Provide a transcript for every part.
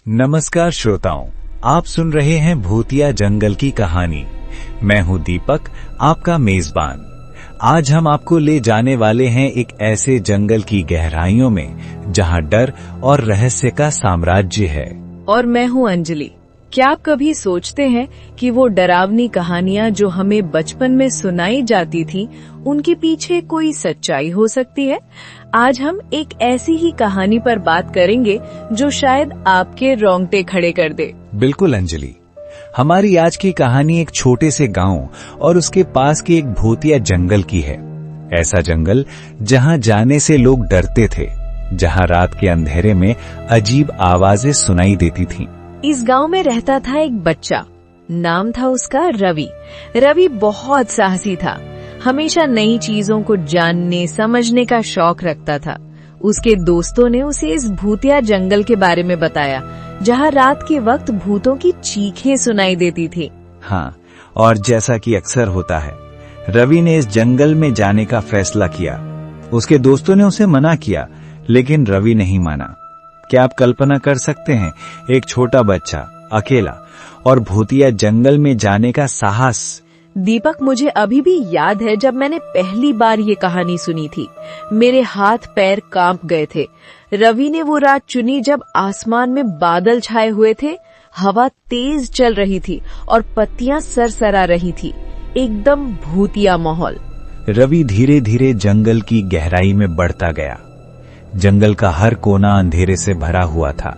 नमस्कार श्रोताओं, आप सुन रहे हैं भूतिया जंगल की कहानी। मैं हूं दीपक, आपका मेजबान। आज हम आपको ले जाने वाले हैं एक ऐसे जंगल की गहराइयों में जहां डर और रहस्य का साम्राज्य है। और मैं हूं अंजलि। क्या आप कभी सोचते हैं कि वो डरावनी कहानियां जो हमें बचपन में सुनाई जाती थी, उनके पीछे कोई सच्चाई हो सकती है? आज हम एक ऐसी ही कहानी पर बात करेंगे जो शायद आपके रोंगटे खड़े कर दे। बिल्कुल अंजलि, हमारी आज की कहानी एक छोटे से गांव और उसके पास के एक भूतिया जंगल की है। ऐसा जंगल जहां जाने से लोग डरते थे, जहां रात के अंधेरे में अजीब आवाजें सुनाई देती थीं। इस गांव में रहता था एक बच्चा, नाम था उसका रवि। रवि बहुत साहसी था, हमेशा नई चीजों को जानने समझने का शौक रखता था। उसके दोस्तों ने उसे इस भूतिया जंगल के बारे में बताया, जहां रात के वक्त भूतों की चीखें सुनाई देती थी। हाँ, और जैसा कि अक्सर होता है, रवि ने इस जंगल में जाने का फैसला किया। उसके दोस्तों ने उसे मना किया, लेकिन रवि नहीं माना। क्या आप कल्पना कर सकते हैं, एक छोटा बच्चा अकेला और भूतिया जंगल में जाने का साहस। दीपक, मुझे अभी भी याद है जब मैंने पहली बार ये कहानी सुनी थी, मेरे हाथ पैर कांप गए थे। रवि ने वो रात चुनी जब आसमान में बादल छाए हुए थे, हवा तेज चल रही थी और पत्तियां सरसरा रही थी। एकदम भूतिया माहौल। रवि धीरे धीरे जंगल की गहराई में बढ़ता गया। जंगल का हर कोना अंधेरे से भरा हुआ था।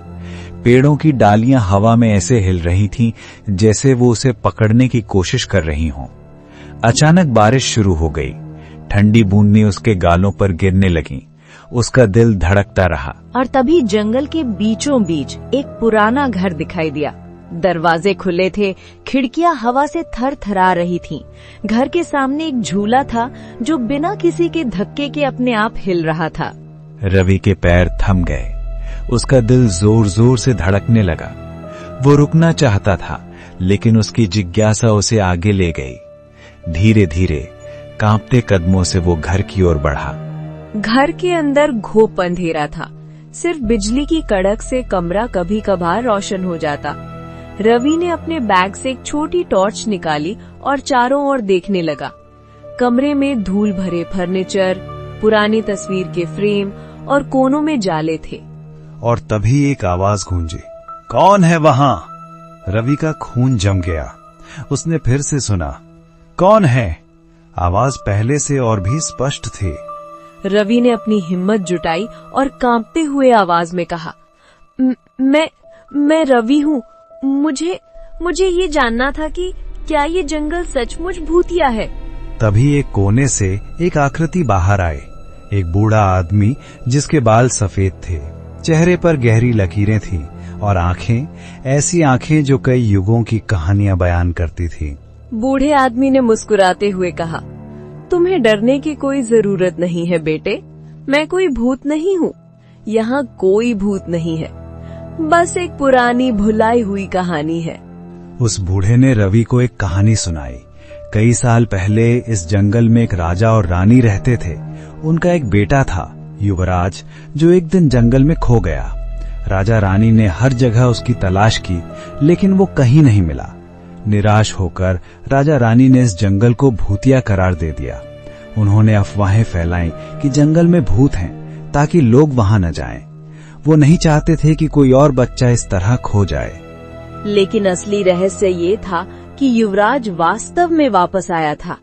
पेड़ों की डालियां हवा में ऐसे हिल रही थीं जैसे वो उसे पकड़ने की कोशिश कर रही हों। अचानक बारिश शुरू हो गई। ठंडी बूंदें उसके गालों पर गिरने लगीं। उसका दिल धड़कता रहा। और तभी जंगल के बीचों बीच एक पुराना घर दिखाई दिया। दरवाजे खुले थे, खिड़कियां हवा से थरथरा रही थीं। घर के सामने एक झूला था जो बिना किसी के धक्के के अपने आप हिल रहा था। रवि के पैर थम गए। उसका दिल जोर जोर से धड़कने लगा। वो रुकना चाहता था, लेकिन उसकी जिज्ञासा उसे आगे ले गई। धीरे धीरे कांपते कदमों से वो घर की ओर बढ़ा। घर के अंदर घोप अंधेरा था। सिर्फ बिजली की कड़क से कमरा कभी कभार रोशन हो जाता। रवि ने अपने बैग से एक छोटी टॉर्च निकाली और चारों ओर देखने लगा। कमरे में धूल भरे फर्नीचर, पुरानी तस्वीर के फ्रेम और कोनों में जाले थे। और तभी एक आवाज गूंजी, कौन है वहां? रवि का खून जम गया। उसने फिर से सुना, कौन है? आवाज पहले से और भी स्पष्ट थी। रवि ने अपनी हिम्मत जुटाई और कांपते हुए आवाज में कहा, मैं रवि हूँ। मुझे ये जानना था कि क्या ये जंगल सचमुच भूतिया है? तभी एक कोने से एक आकृति बाहर आए। एक बूढ़ा आदमी जिसके बाल सफेद थे, चेहरे पर गहरी लकीरें थीं और आंखें, ऐसी आंखें जो कई युगों की कहानियां बयान करती थीं। बूढ़े आदमी ने मुस्कुराते हुए कहा, तुम्हें डरने की कोई जरूरत नहीं है बेटे, मैं कोई भूत नहीं हूँ। यहाँ कोई भूत नहीं है, बस एक पुरानी भुलाई हुई कहानी है। उस बूढ़े ने रवि को एक कहानी सुनाई। कई साल पहले इस जंगल में एक राजा और रानी रहते थे। उनका एक बेटा था, युवराज, जो एक दिन जंगल में खो गया। राजा रानी ने हर जगह उसकी तलाश की, लेकिन वो कहीं नहीं मिला। निराश होकर राजा रानी ने इस जंगल को भूतिया करार दे दिया। उन्होंने अफवाहें फैलाई कि जंगल में भूत हैं, ताकि लोग वहां न जाएं। वो नहीं चाहते थे कि कोई और बच्चा इस तरह खो जाए। लेकिन असली रहस्य ये था कि युवराज वास्तव में वापस आया था।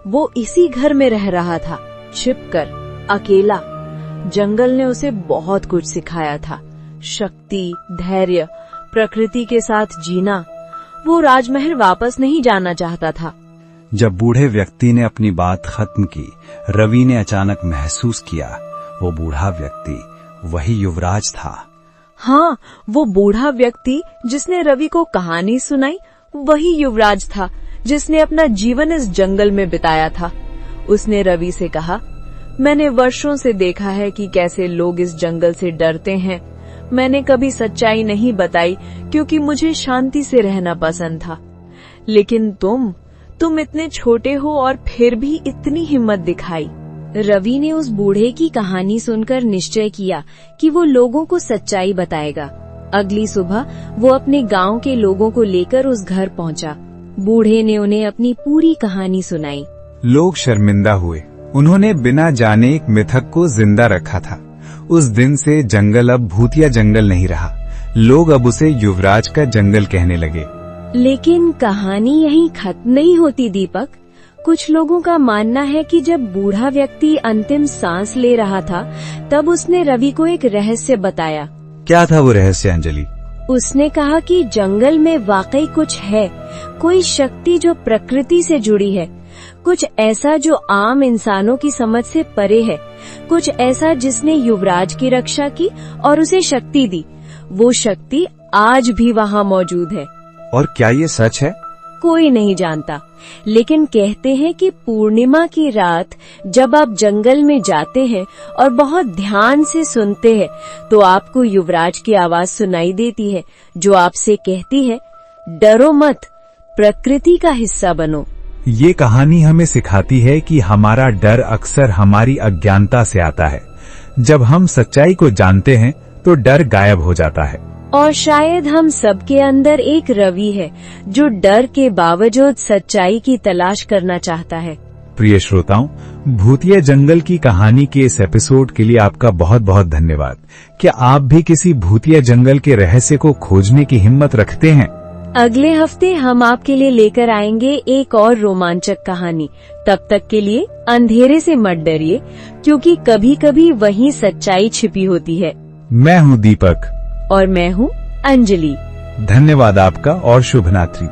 वो इसी घर में रह रहा था, छिपकर, अकेला। जंगल ने उसे बहुत कुछ सिखाया था, शक्ति, धैर्य, प्रकृति के साथ जीना। वो राजमहल वापस नहीं जाना चाहता था। जब बूढ़े व्यक्ति ने अपनी बात खत्म की, रवि ने अचानक महसूस किया, वो बूढ़ा व्यक्ति वही युवराज था। हाँ, वो बूढ़ा व्यक्ति जिसने रवि को कहानी सुनाई, वही युवराज था जिसने अपना जीवन इस जंगल में बिताया था। उसने रवि से कहा, मैंने वर्षों से देखा है कि कैसे लोग इस जंगल से डरते हैं। मैंने कभी सच्चाई नहीं बताई क्योंकि मुझे शांति से रहना पसंद था। लेकिन तुम इतने छोटे हो और फिर भी इतनी हिम्मत दिखाई। रवि ने उस बूढ़े की कहानी सुनकर निश्चय किया कि वो लोगों को सच्चाई बताएगा। अगली सुबह वो अपने गांव के लोगों को लेकर उस घर पहुंचा। बूढ़े ने उन्हें अपनी पूरी कहानी सुनाई। लोग शर्मिंदा हुए। उन्होंने बिना जाने एक मिथक को जिंदा रखा था। उस दिन से जंगल अब भूतिया जंगल नहीं रहा। लोग अब उसे युवराज का जंगल कहने लगे। लेकिन कहानी यहीं खत्म नहीं होती दीपक। कुछ लोगों का मानना है कि जब बूढ़ा व्यक्ति अंतिम सांस ले रहा था, तब उसने रवि को एक रहस्य बताया। क्या था वो रहस्य अंजलि? उसने कहा कि जंगल में वाकई कुछ है, कोई शक्ति जो प्रकृति से जुड़ी है, कुछ ऐसा जो आम इंसानों की समझ से परे है, कुछ ऐसा जिसने युवराज की रक्षा की और उसे शक्ति दी। वो शक्ति आज भी वहाँ मौजूद है। और क्या ये सच है? कोई नहीं जानता, लेकिन कहते हैं कि पूर्णिमा की रात जब आप जंगल में जाते हैं और बहुत ध्यान से सुनते हैं, तो आपको युवराज की आवाज सुनाई देती है, जो आपसे कहती है, डरो मत, प्रकृति का हिस्सा बनो। ये कहानी हमें सिखाती है कि हमारा डर अक्सर हमारी अज्ञानता से आता है। जब हम सच्चाई को जानते हैं तो डर गायब हो जाता है। और शायद हम सबके अंदर एक रवि है जो डर के बावजूद सच्चाई की तलाश करना चाहता है। प्रिय श्रोताओं, भूतिया जंगल की कहानी के इस एपिसोड के लिए आपका बहुत बहुत धन्यवाद। क्या आप भी किसी भूतिया जंगल के रहस्य को खोजने की हिम्मत रखते हैं? अगले हफ्ते हम आपके लिए लेकर आएंगे एक और रोमांचक कहानी। तब तक के लिए अंधेरे से मत डरिए, क्योंकि कभी कभी वहीं सच्चाई छिपी होती है। मैं हूँ दीपक और मैं हूँ अंजलि। धन्यवाद आपका और शुभ रात्रि।